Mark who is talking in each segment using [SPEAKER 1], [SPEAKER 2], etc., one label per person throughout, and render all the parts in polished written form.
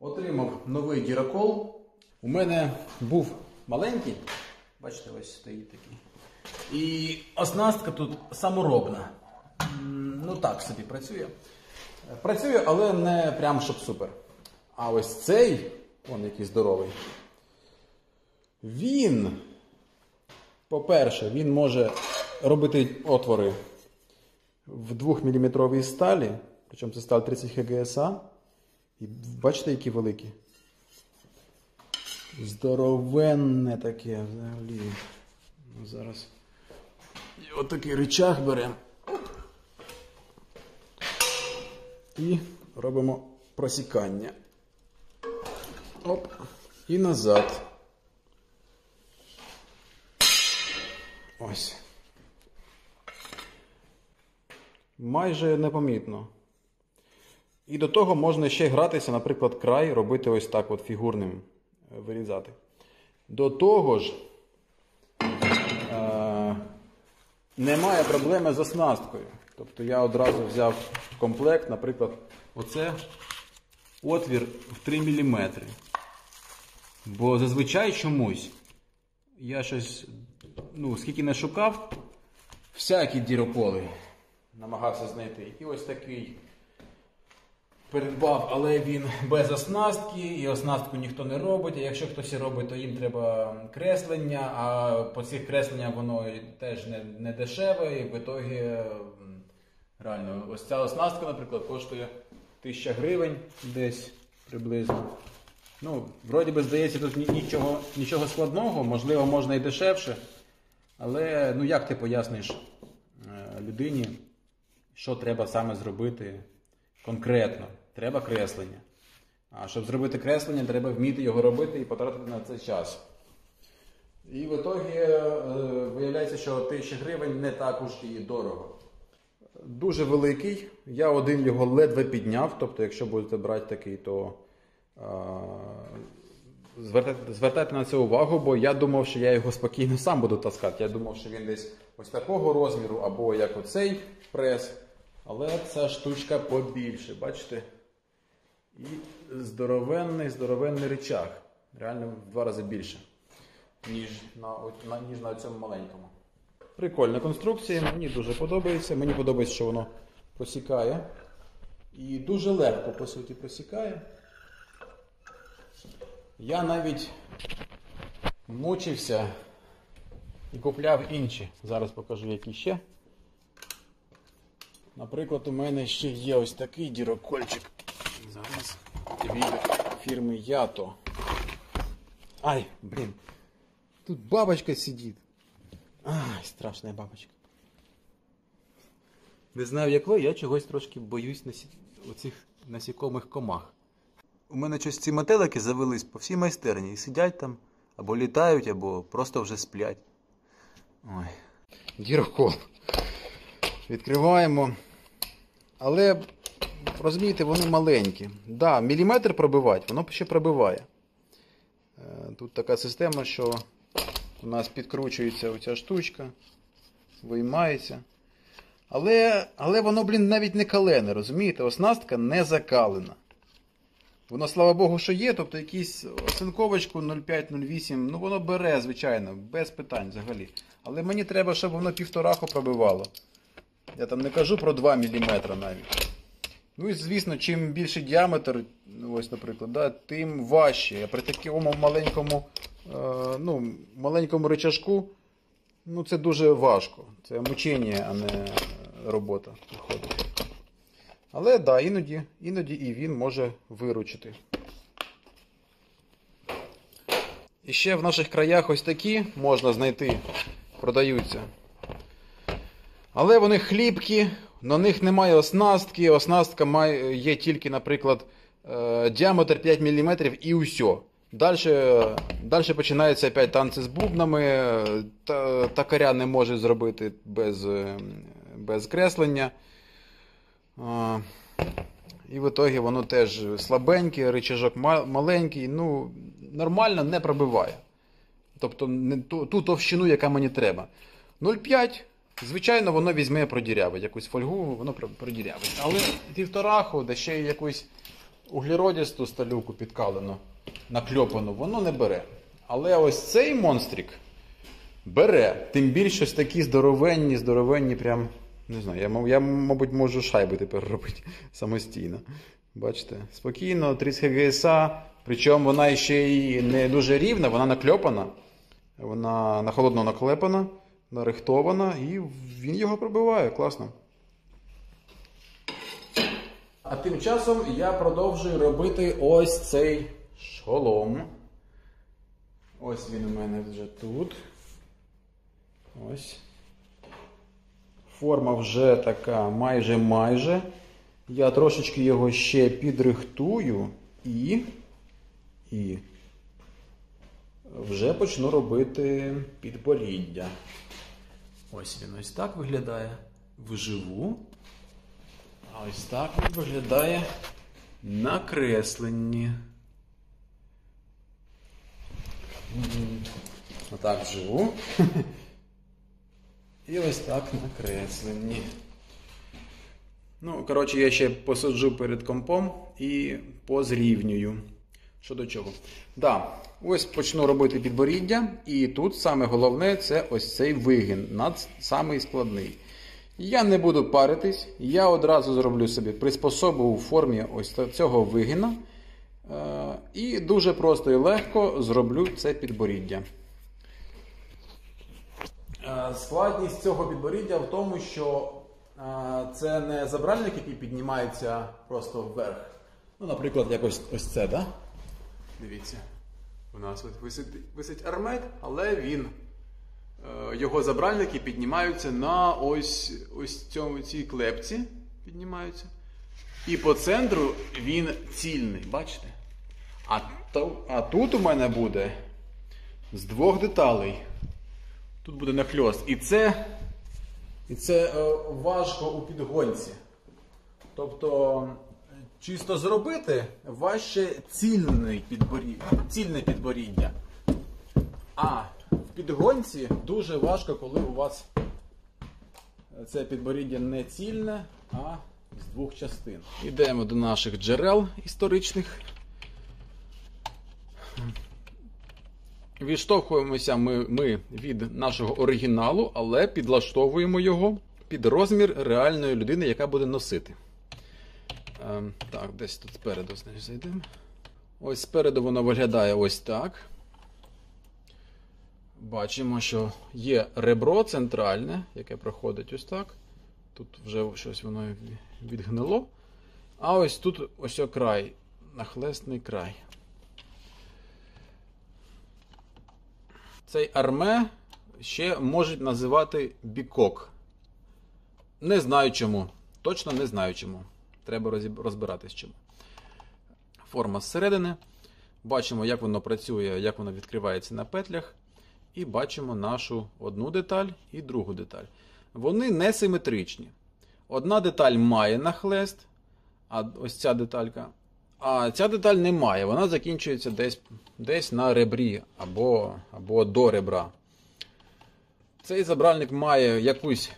[SPEAKER 1] Отримав новий дірокол. У мене був маленький, бачите, ось стоїть такий. І оснастка тут саморобна. Ну так собі працює. Працює, але не прям щоб супер. А ось цей, он який здоровий, він, по-перше, він може робити отвори в 2-мм сталі, причому це сталь 30 ХГСА. І бачите, які великі? Здоровенне таке взагалі. Зараз і отакий рычаг беремо. І робимо просікання. Оп. І назад. Ось. Майже непомітно. І до того можна ще гратися, наприклад, край робити ось так от фігурним, вирізати. До того ж, немає проблеми з оснасткою. Тобто я одразу взяв в комплект, наприклад, оце отвір в 3 мм. Бо зазвичай чомусь я щось, скільки не шукав, всякі діроколи намагався знайти. І ось такий придбав, але він без оснастки, і оснастку ніхто не робить. А якщо хтось і робить, то їм треба креслення, а по цих кресленнях воно теж не дешеве, і в ітогі реально ось ця оснастка, наприклад, коштує 1000 гривень десь приблизно. Вроді би, здається, тут нічого складного, можливо, можна і дешевше, але як ти поясниш людині, що треба саме зробити конкретно? Треба креслення. А щоб зробити креслення, треба вміти його робити і потратити на це час. І в ітогі виявляється, що 1000 гривень не так уж і дорого. Дуже великий. Я один його ледве підняв. Тобто, якщо будете брати такий, то звертайте на це увагу, бо я думав, що я його спокійно сам буду таскати. Я думав, що він десь ось такого розміру, або як оцей прес. Але ця штучка побільше, бачите? І здоровенний рычаг. Реально в 2 рази більше, ніж на цьому маленькому. Прикольна конструкція, мені дуже подобається. Мені подобається, що воно просікає. І дуже легко, по суті, просікає. Я навіть мучився і купляв інші. Зараз покажу, які ще. Наприклад, у мене ще є ось такий дірокольчик. Зараз від фірми Ято. Ай, блін. Тут бабочка сидить. Ай, страшна бабочка. Не знаю, як ви, я чогось трошки боюсь оцих насікомих комах. У мене щось ці метелики завелись по всій майстерні і сидять там, або літають, або просто вже сплять. Ой. Дірокол. Відкриваємо. Але, розумієте, вони маленькі. Да, міліметр пробивати, воно ще пробиває. Тут така система, що у нас підкручується оця штучка, виймається. Але воно, навіть не калене, розумієте? Оснастка не закалена. Воно, слава Богу, що є, тобто якісь оцинковочку 0,5-0,8, воно бере, звичайно, без питань взагалі. Але мені треба, щоб воно 1,5 пробивало. Я там не кажу про 2 мм навіть. І, звісно, чим більший діаметр, ось, наприклад, тим важче. А при такому маленькому рычажку, це дуже важко. Це мучення, а не робота виходить. Але, да, іноді і він може виручити. І ще в наших краях ось такі можна знайти, продаються. Але вони хліпкі, на них немає оснастки. Оснастка є тільки, наприклад, діаметр 5 мм і усе. Далі починаються опять танці з бубнами, токаря не може зробити без креслення. І в ітогі воно теж слабеньке, рычажок маленький, нормально не пробиває. Тобто ту товщину, яка мені треба. 0,5, звичайно, воно візьме продірявить. Якусь фольгу, воно продірявить. Але 1,5, де ще якусь углеродісту сталюку підкалену, накльопану, воно не бере. Але ось цей монстрик бере. Тим більше ось такі здоровенні, прям, не знаю, я мабуть, можу шайби тепер робити самостійно. Бачите, спокійно, 30 ГСА, причому вона ще й не дуже рівна, вона накльопана, вона на холодно наклепана, нарихтована, і він його пробиває, класно. А тим часом я продовжую робити ось цей шолом. Ось він у мене вже тут. Ось. Форма вже така майже. Я трошечки його ще підрихтую і вже почну робити підборіддя. Ось він ось так виглядає вживу. А ось так він виглядає на кресленні. Отак вживу. І ось так на кресленні. Ну, коротше, я ще посаджу перед компом і позрівнюю. Що до чого. Да, ось почну робити підборіддя. І тут саме головне це ось цей вигін. Самий складний. Я не буду паритись. Я одразу зроблю собі приспособу у формі ось цього вигіна. І дуже просто і легко зроблю це підборіддя. Складність цього підборіддя в тому, що це не забральник, який піднімається просто вверх. Ну, наприклад, якось ось це, да? Дивіться. У нас висить армет, але його забральники піднімаються на ось цій клепці. Піднімаються. І по центру він цільний, бачите? А тут у мене буде з двох деталей. Тут буде нахльост. І це важко у підгонці. Тобто, чисто зробити важче цільне підборіддя. А в підгонці дуже важко, коли у вас це підборіддя не цільне, а з двох частин. Йдемо до наших джерел історичних. Відштовхуємося ми від нашого оригіналу, але підлаштовуємо його під розмір реальної людини, яка буде носити. Так, десь тут спереду зайдемо. Ось спереду воно виглядає ось так. Бачимо, що є ребро центральне, яке проходить ось так. Тут вже щось воно відгнило. А ось тут ось край, нахлесний край. Цей арме ще можуть називати бікок. Не знаю чому. Точно не знаю чому. Треба розбиратись чому. Форма зсередини. Бачимо, як воно працює, як воно відкривається на петлях. І бачимо нашу одну деталь і другу деталь. Вони не симетричні. Одна деталь має нахлест, а ось ця деталька. А ця деталь не має, вона закінчується десь на ребрі або до ребра. Цей забральник має якусь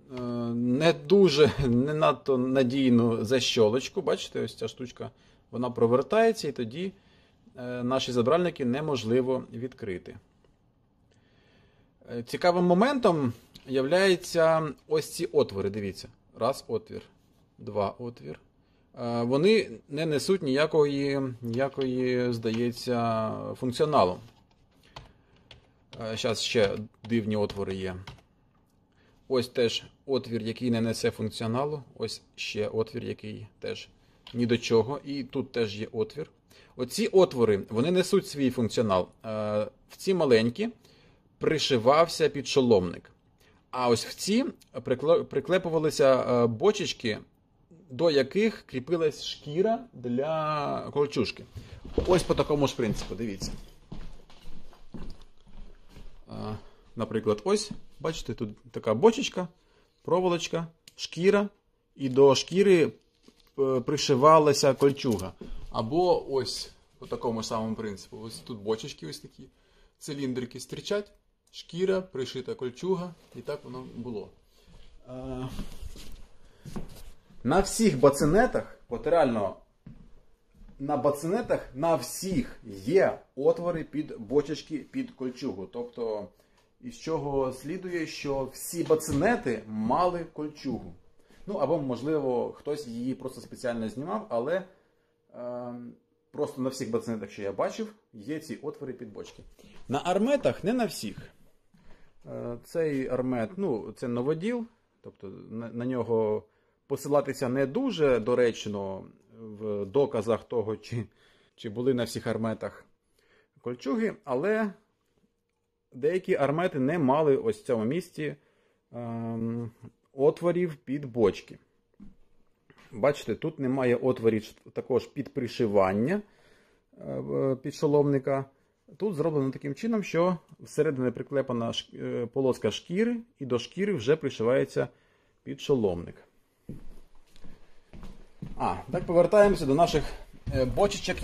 [SPEAKER 1] не надто надійну защолочку. Бачите, ось ця штучка, вона провертається і тоді наші забральники неможливо відкрити. Цікавим моментом являються ось ці отвори, дивіться. Раз отвір, два отвір. Вони не несуть ніякої, здається, функціоналу. Зараз ще дивні отвори є. Ось теж отвір, який не несе функціоналу. Ось ще отвір, який теж ні до чого. І тут теж є отвір. Оці отвори, вони несуть свій функціонал. В ці маленькі пришивався підшоломник. А ось в ці приклепувалися бочечки, до яких кріпилась шкіра для кольчужки. Ось по такому ж принципу, дивіться. Наприклад, ось, бачите, тут така бочечка, проволочка, шкіра, і до шкіри пришивалася кольчуга. Або ось по такому самому принципу. Ось тут бочечки ось такі, циліндрики стирчать, шкіра, пришита кольчуга, і так воно було. На всіх бацинетах, от реально, на бацинетах на всіх є отвори під бочечки, під кольчугу. Тобто, із чого слідує, що всі бацинети мали кольчугу. Ну, або, можливо, хтось її просто спеціально знімав, але просто на всіх бацинетах, що я бачив, є ці отвори під бочки. На арметах не на всіх. Цей армет, ну, це новоділ, тобто на нього посилатися не дуже доречно в доказах того, чи були на всіх арметах кольчуги, але деякі армети не мали ось в цьому місці отворів під бочки. Бачите, тут немає отворів також під пришивання підшоломника. Тут зроблено таким чином, що всередині приклепана полоска шкіри, і до шкіри вже пришивається підшоломник. Так повертаємося до наших бочечок,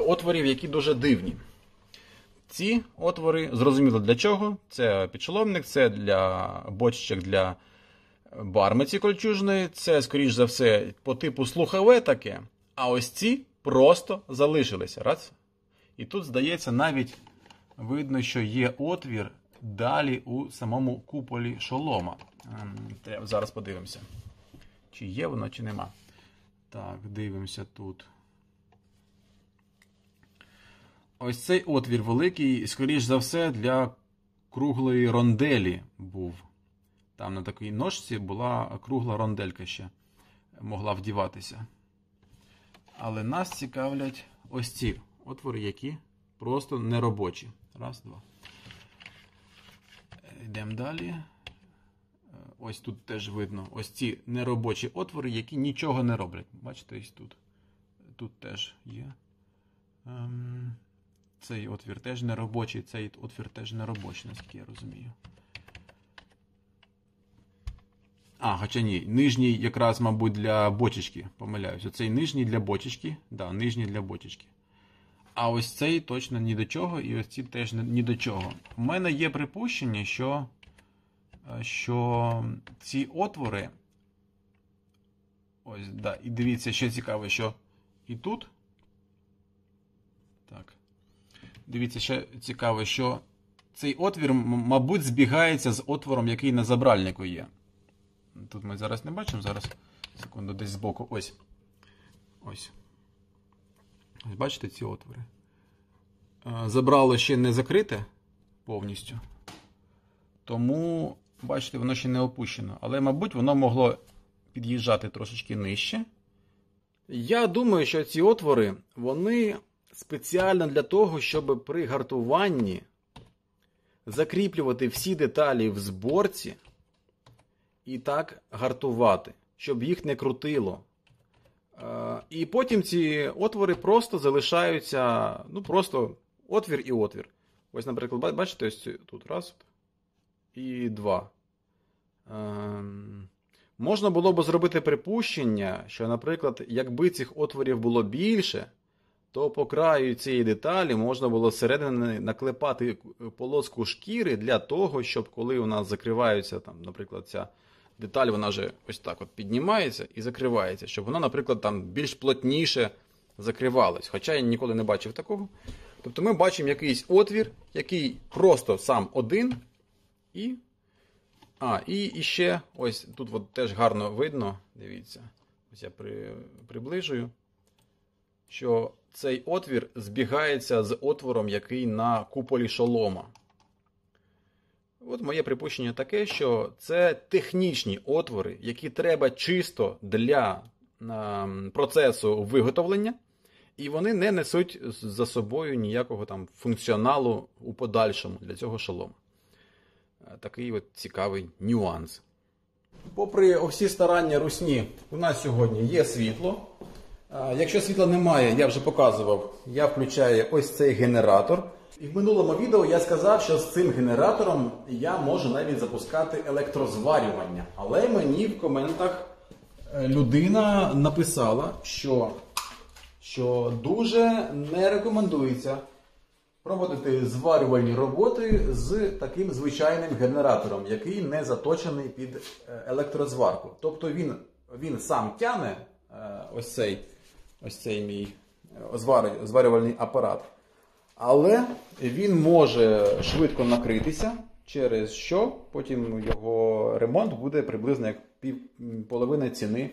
[SPEAKER 1] отворів, які дуже дивні. Ці отвори, зрозуміло для чого. Це підшоломник, це для бочечок для бармиці кольчужної, це, скоріш за все, по типу слухове таке, а ось ці просто залишилися. Раз. І тут, здається, навіть видно, що є отвір далі у самому куполі шолома. Зараз подивимося, чи є воно, чи нема. Так, дивимося тут. Ось цей отвір великий, скоріш за все, для круглої ронделі був. Там на такій ножці була кругла ронделька ще могла вдіватися. Але нас цікавлять ось ці отвори, які просто неробочі. Раз, два. Йдемо далі. Ось тут теж видно ось ці неробочі отвори, які нічого не роблять. Бачите, ось тут. Тут теж є. Цей отвір теж неробочий, цей отвір теж неробочий, наскільки я розумію. Хоча ні, нижній якраз, мабуть, для бочечки, помиляюсь. Оцей нижній для бочечки, да, нижній для бочечки. А ось цей точно ні до чого, і ось ці теж ні до чого. У мене є припущення, що ці отвори, ось, да, і дивіться, що цікаво, що і тут, так, дивіться, що цікаво, що цей отвір, мабуть, збігається з отвором, який на забральнику є. Тут ми зараз не бачимо, зараз, секунду, десь збоку, ось. Ось. Ось бачите ці отвори? Забрало ще не закрите повністю, тому, бачите, воно ще не опущено. Але, мабуть, воно могло під'їжджати трошечки нижче. Я думаю, що ці отвори, вони спеціально для того, щоб при гартуванні закріплювати всі деталі в зборці і так гартувати, щоб їх не крутило. І потім ці отвори просто залишаються, ну просто отвір і отвір. Ось, наприклад, бачите, ось тут раз і два. Можна було б зробити припущення, що, наприклад, якби цих отворів було більше, то по краю цієї деталі можна було зсередини наклепати полоску шкіри для того, щоб коли у нас закриваються, там, наприклад, ця деталь, вона вже ось так от піднімається і закривається, щоб вона, наприклад, там більш плотніше закривалась. Хоча я ніколи не бачив такого. Тобто ми бачимо якийсь отвір, який просто сам один. І ще, ось тут от теж гарно видно, дивіться, ось я приближую, що цей отвір збігається з отвором, який на куполі шолома. От моє припущення таке, що це технічні отвори, які треба чисто для процесу виготовлення, і вони не несуть за собою ніякого там функціоналу у подальшому для цього шолому. Такий от цікавий нюанс. Попри всі старання русні, у нас сьогодні є світло. Якщо світла немає, я вже показував, я включаю ось цей генератор. І в минулому відео я сказав, що з цим генератором я можу навіть запускати електрозварювання. Але мені в коментах людина написала, що дуже не рекомендується проводити зварювальні роботи з таким звичайним генератором, який не заточений під електрозварку. Тобто він сам тяне ось цей мій зварювальний апарат. Але він може швидко накритися, через що потім його ремонт буде приблизно як половина ціни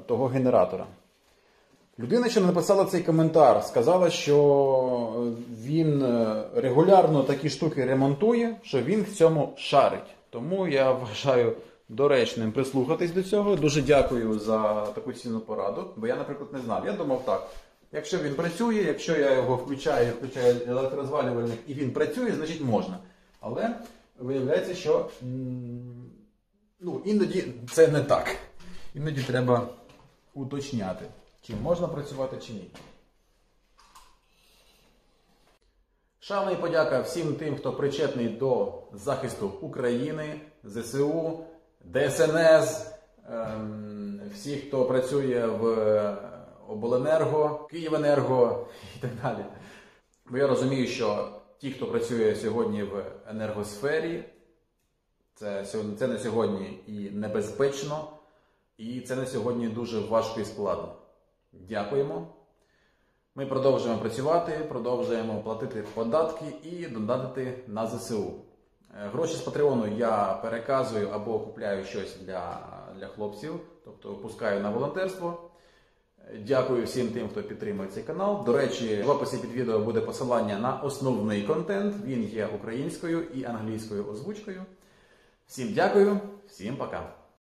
[SPEAKER 1] того генератора. Людина, що написала цей коментар, сказала, що він регулярно такі штуки ремонтує, що він в цьому шарить. Тому я вважаю доречним прислухатись до цього. Дуже дякую за таку цінну пораду, бо я, наприклад, не знав. Я думав так, якщо він працює, якщо я його включаю електрозвалювальник і він працює, значить можна. Але виявляється, що іноді це не так. Іноді треба уточняти, чи можна працювати, чи ні. Шана і подяка всім тим, хто причетний до захисту України, ЗСУ, ДСНС, всіх, хто працює в Обленерго, Київенерго і так далі. Бо я розумію, що ті, хто працює сьогодні в енергосфері, це на сьогодні і небезпечно, і це на сьогодні дуже важко і складно. Дякуємо. Ми продовжуємо працювати, продовжуємо платити податки і донатити на ЗСУ. Гроші з Патреону я переказую або купляю щось для хлопців, тобто пускаю на волонтерство. Дякую всім тим, хто підтримує цей канал. До речі, в описі під відео буде посилання на основний контент. Він є українською і англійською озвучкою. Всім дякую, всім пока.